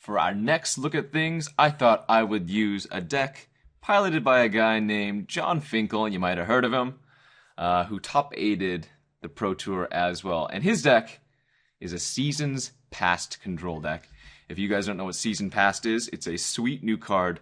For our next look at things, I thought I would use a deck piloted by a guy named Jon Finkel, you might have heard of him, who top-aided the Pro Tour as well. And his deck is a Seasons Past control deck. If you guys don't know what Season Past is, it's a sweet new card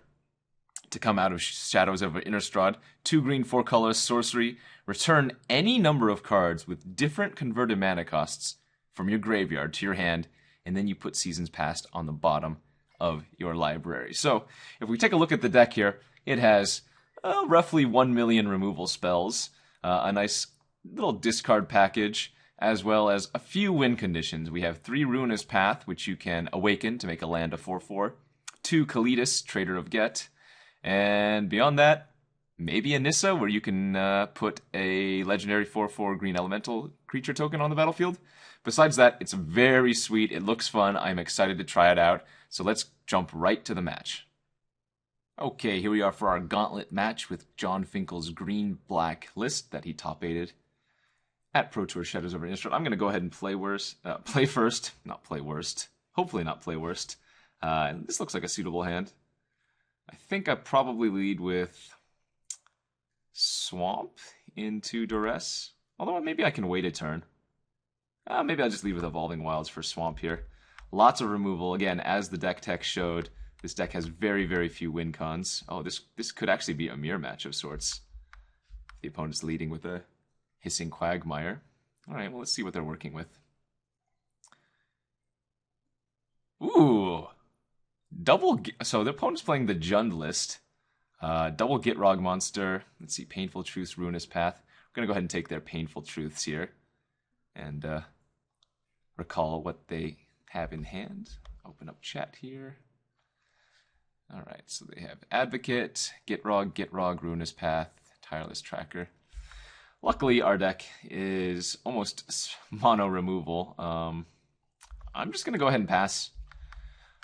to come out of Shadows of Innistrad. 2 green, 4 colors, sorcery. Return any number of cards with different converted mana costs from your graveyard to your hand, and then you put Seasons Past on the bottom of your library. So, if we take a look at the deck here, it has roughly 1 million removal spells, a nice little discard package, as well as a few win conditions. We have 3 Ruinous Path, which you can awaken to make a land a 4/4, 2 Kalitas, Trader of Get, and beyond that, maybe a Nissa, where you can put a legendary 4/4 green elemental creature token on the battlefield. Besides that, it's very sweet, it looks fun, I'm excited to try it out, so let's jump right to the match. Okay, here we are for our gauntlet match with Jon Finkel's green-black list that he top-aided at Pro Tour Shadows over Innistrad. I'm going to go ahead and play first, not play worst, hopefully not play worst. This looks like a suitable hand. I think I probably lead with Swamp into Duress, although maybe I can wait a turn. Maybe I'll just leave with Evolving Wilds for Swamp here. Lots of removal. Again, as the deck tech showed, this deck has very, very few win cons. Oh, this could actually be a mirror match of sorts. The opponent's leading with a Hissing Quagmire. Alright, well, let's see what they're working with. Ooh! So the opponent's playing the Jund list. Double Gitrog monster. Let's see, Painful Truths, Ruinous Path. We're going to go ahead and take their Painful Truths here. And recall what they have in hand. Open up chat here. Alright, so they have Advocate, Gitrog, Ruinous Path, Tireless Tracker. Luckily, our deck is almost mono removal. I'm just going to go ahead and pass.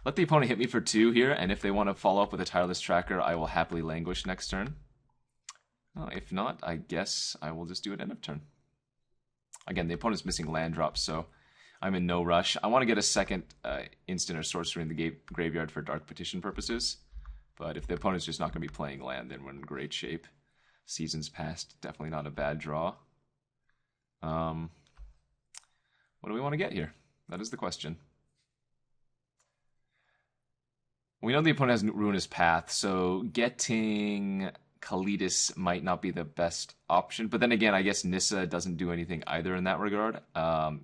Let the opponent hit me for 2 here, and if they want to follow up with a Tireless Tracker, I will happily Languish next turn. If not, I guess I will just do it end of turn. Again, the opponent's missing land drops, so I'm in no rush. I want to get a second instant or sorcery in the graveyard for Dark Petition purposes, but if the opponent's just not going to be playing land, then we're in great shape. Seasons Past, definitely not a bad draw. What do we want to get here? That is the question. We know the opponent has Ruinous Path, so getting Kalitas might not be the best option. But then again, I guess Nissa doesn't do anything either in that regard.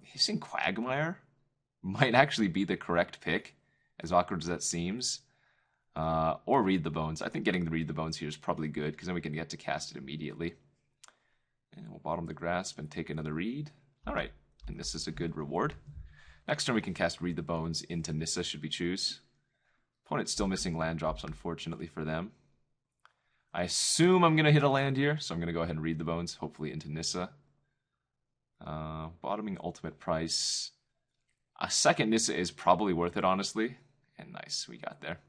Hissing Quagmire might actually be the correct pick, as awkward as that seems. Or Read the Bones. I think getting the Read the Bones here is probably good, because then we can get to cast it immediately. And we'll bottom the Grasp and take another Read. Alright, and this is a good reward. Next turn we can cast Read the Bones into Nissa, should we choose. Opponent's still missing land drops, unfortunately for them. I assume I'm going to hit a land here, so I'm going to go ahead and Read the Bones, hopefully into Nissa. Bottoming Ultimate Price. A second Nissa is probably worth it, honestly. And nice, we got there.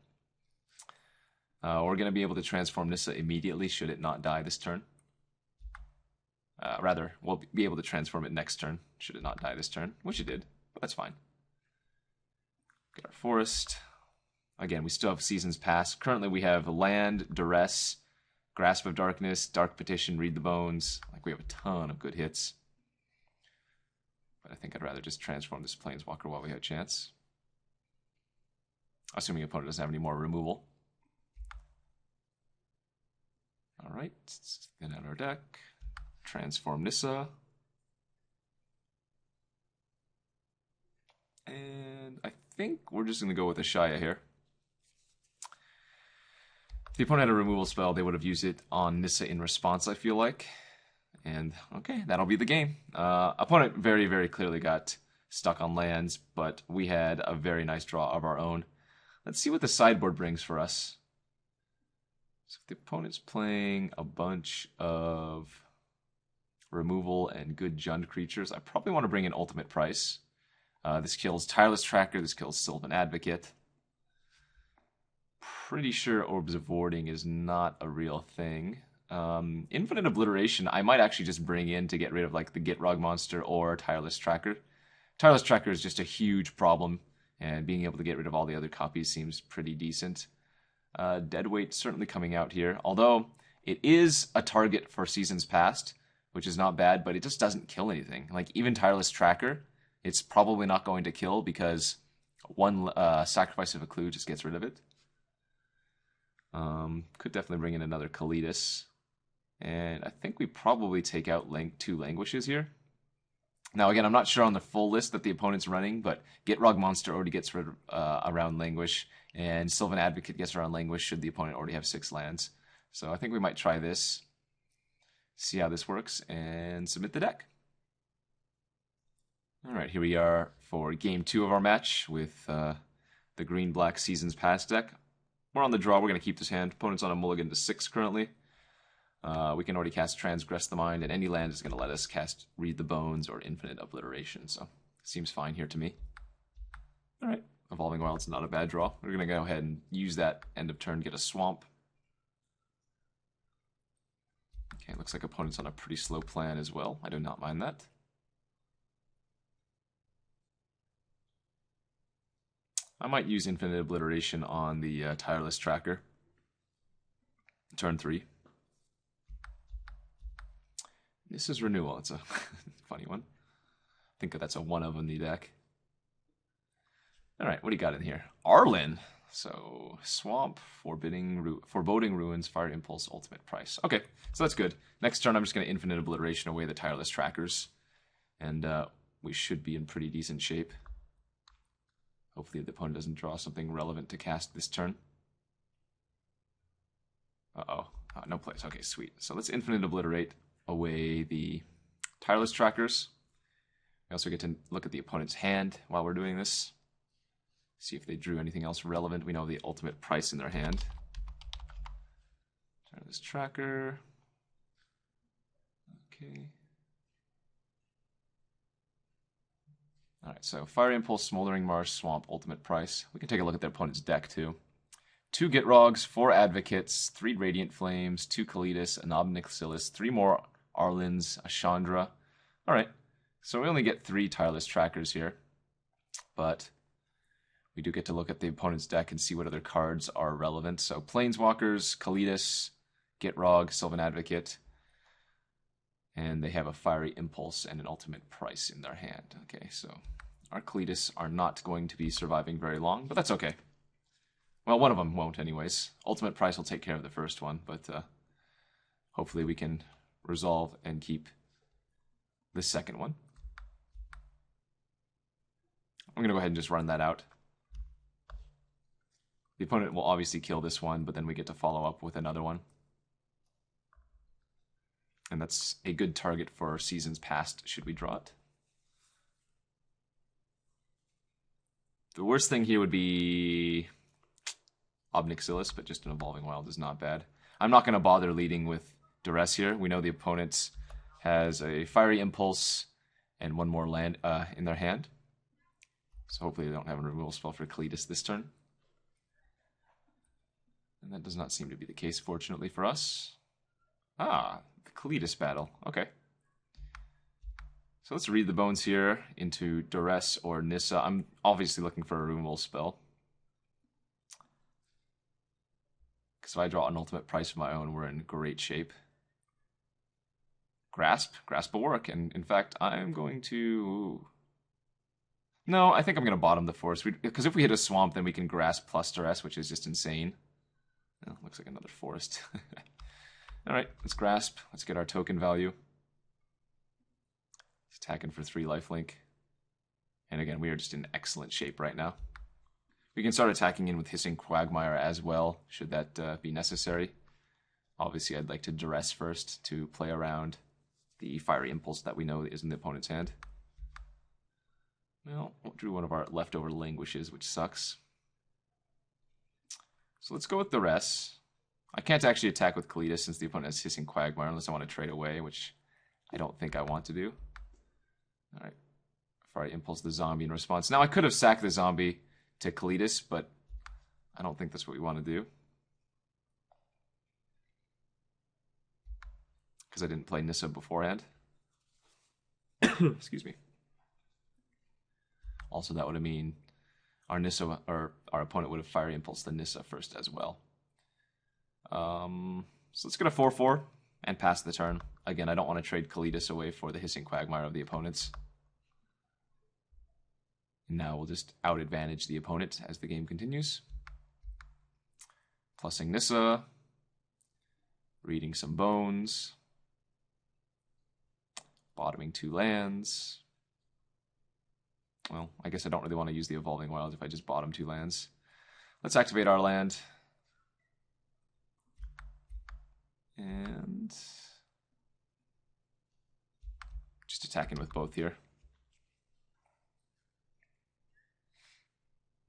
We're going to be able to transform Nissa immediately, should it not die this turn. Rather, we'll be able to transform it next turn, should it not die this turn, which it did, but that's fine. Get our Forest. Again, we still have Seasons Past. Currently we have Land, Duress, Grasp of Darkness, Dark Petition, Read the Bones. Like, we have a ton of good hits. But I think I'd rather just transform this Planeswalker while we have a chance. Assuming the opponent doesn't have any more removal. Alright, let's thin out our deck. Transform Nissa. And I think we're just going to go with Ashaya here. If the opponent had a removal spell, they would have used it on Nissa in response, I feel like. And, okay, that'll be the game. Opponent very, very clearly got stuck on lands, but we had a very nice draw of our own. Let's see what the sideboard brings for us. So if the opponent's playing a bunch of removal and good Jund creatures, I probably want to bring in Ultimate Price. This kills Tireless Tracker, this kills Sylvan Advocate. Pretty sure Orbs of Warding is not a real thing. Infinite Obliteration, I might actually just bring in to get rid of like the Gitrog monster or Tireless Tracker. Tireless Tracker is just a huge problem, and being able to get rid of all the other copies seems pretty decent. Deadweight certainly coming out here, although it is a target for Seasons Past, which is not bad, but it just doesn't kill anything. Like, even Tireless Tracker, it's probably not going to kill because one Sacrifice of a Clue just gets rid of it. Could definitely bring in another Kalitas. And I think we probably take out 2 Languishes here. Now, again, I'm not sure on the full list that the opponent's running, but Gitrog Monster already gets rid of around Languish, and Sylvan Advocate gets around Languish should the opponent already have 6 lands. So I think we might try this, see how this works, and submit the deck. Alright, here we are for game 2 of our match with the green-black Seasons Past deck. We're on the draw, we're going to keep this hand. Opponent's on a mulligan to 6 currently. We can already cast Transgress the Mind, and any land is going to let us cast Read the Bones or Infinite Obliteration, so seems fine here to me. Alright, Evolving Wild's not a bad draw. We're going to go ahead and use that end of turn, get a Swamp. Okay, looks like opponent's on a pretty slow plan as well. I do not mind that. I might use Infinite Obliteration on the Tireless Tracker. Turn 3. This is Renewal. It's a funny one. I think that's a 1-of in the deck. Alright, what do you got in here? Arlen. So, Swamp, Foreboding Ruins, Fire Impulse, Ultimate Price. Okay, so that's good. Next turn, I'm just going to Infinite Obliteration away the Tireless Trackers. And we should be in pretty decent shape. Hopefully the opponent doesn't draw something relevant to cast this turn. Uh-oh. No place. Okay, sweet. So let's Infinite Obliterate away the Tireless Trackers. We also get to look at the opponent's hand while we're doing this. See if they drew anything else relevant. We know the Ultimate Price in their hand. Tireless Tracker. Okay. Alright, so Fire Impulse, Smoldering Marsh, Swamp, Ultimate Price. We can take a look at their opponent's deck too. 2 Gitrogs, 4 Advocates, 3 Radiant Flames, 2 Kalitas, an Ob Nixilis, 3 more Arlens, a Chandra. Alright, so we only get 3 Tireless Trackers here. But we do get to look at the opponent's deck and see what other cards are relevant. So Planeswalkers, Kalitas, Gitrog, Sylvan Advocate. And they have a Fiery Impulse and an Ultimate Price in their hand. Okay, so our Kalitas are not going to be surviving very long, but that's okay. Well, one of them won't anyways. Ultimate Price will take care of the first one, but hopefully we can resolve and keep the second one. I'm going to go ahead and just run that out. The opponent will obviously kill this one, but then we get to follow up with another one. And that's a good target for Seasons Past, should we draw it. The worst thing here would be Ob Nixilis, but just an Evolving Wild is not bad. I'm not going to bother leading with Duress here. We know the opponent has a Fiery Impulse and 1 more land in their hand. So hopefully they don't have a removal spell for Kalitas this turn. And that does not seem to be the case, fortunately for us. Ah, the Kalitas battle. Okay. So let's read the bones here into Duress or Nissa. I'm obviously looking for a removal spell. Because if I draw an Ultimate Price of my own, we're in great shape. Grasp. Grasp will work. And in fact, I'm going to... Ooh. No, I think I'm going to bottom the force. Because if we hit a swamp, then we can Grasp plus Duress, which is just insane. Oh, looks like another forest. Alright, let's Grasp. Let's get our token value. He's attacking for 3 lifelink. And again, we are just in excellent shape right now. We can start attacking in with Hissing Quagmire as well, should that be necessary. Obviously, I'd like to Duress first to play around the Fiery Impulse that we know is in the opponent's hand. Well, we drew one of our leftover Languishes, which sucks. So let's go with Duress. I can't actually attack with Kalitas since the opponent has Hissing Quagmire unless I want to trade away, which I don't think I want to do. Alright. Fiery Impulse the zombie in response. Now, I could have sacked the zombie to Kalitas, but I don't think that's what we want to do. Because I didn't play Nissa beforehand. Excuse me. Also, that would mean our Nissa, or our opponent would have Fiery Impulse the Nissa first as well. So let's get a 4/4 and pass the turn. Again, I don't want to trade Kalidas away for the Hissing Quagmire of the opponents. And now we'll just out-advantage the opponent as the game continues. Plussing Nissa. Reading some bones. Bottoming 2 lands. Well, I guess I don't really want to use the Evolving Wilds if I just bottom 2 lands. Let's activate our land. And just attacking with both here.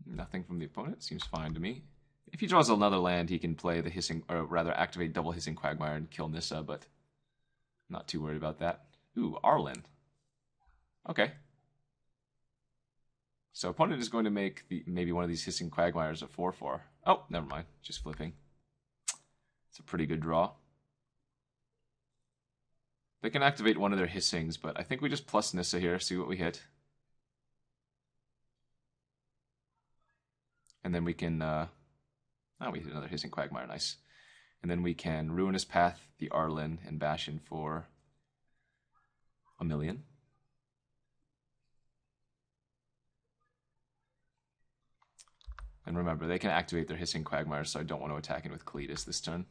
Nothing from the opponent. Seems fine to me. If he draws another land, he can play the Hissing, or rather activate double Hissing Quagmire and kill Nissa, but I'm not too worried about that. Ooh, Arlen. Okay. So opponent is going to make maybe one of these Hissing Quagmires a 4/4. Oh, never mind. Just flipping. It's a pretty good draw. They can activate one of their Hissings, but I think we just plus Nissa here, see what we hit. And then we can... oh, we hit another Hissing Quagmire, nice. And then we can Ruinous Path the Arlen and Bastion for 1,000,000. And remember, they can activate their Hissing Quagmire, so I don't want to attack it with Kalidas this turn.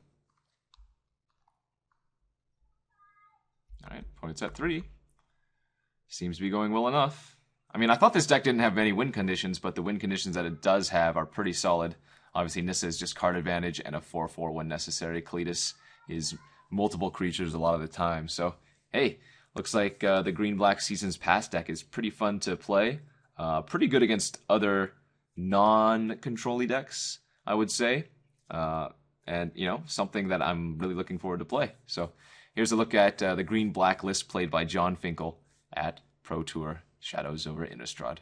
Alright, opponent's at 3. Seems to be going well enough. I mean, I thought this deck didn't have many win conditions, but the win conditions that it does have are pretty solid. Obviously, Nissa is just card advantage and a 4/4 when necessary. Kalidas is multiple creatures a lot of the time. So, hey, looks like the Green-Black Seasons Past deck is pretty fun to play. Pretty good against other non-control-y decks, I would say. And, you know, something that I'm really looking forward to play. So, here's a look at the Green-Black list played by Jon Finkel at Pro Tour Shadows over Innistrad.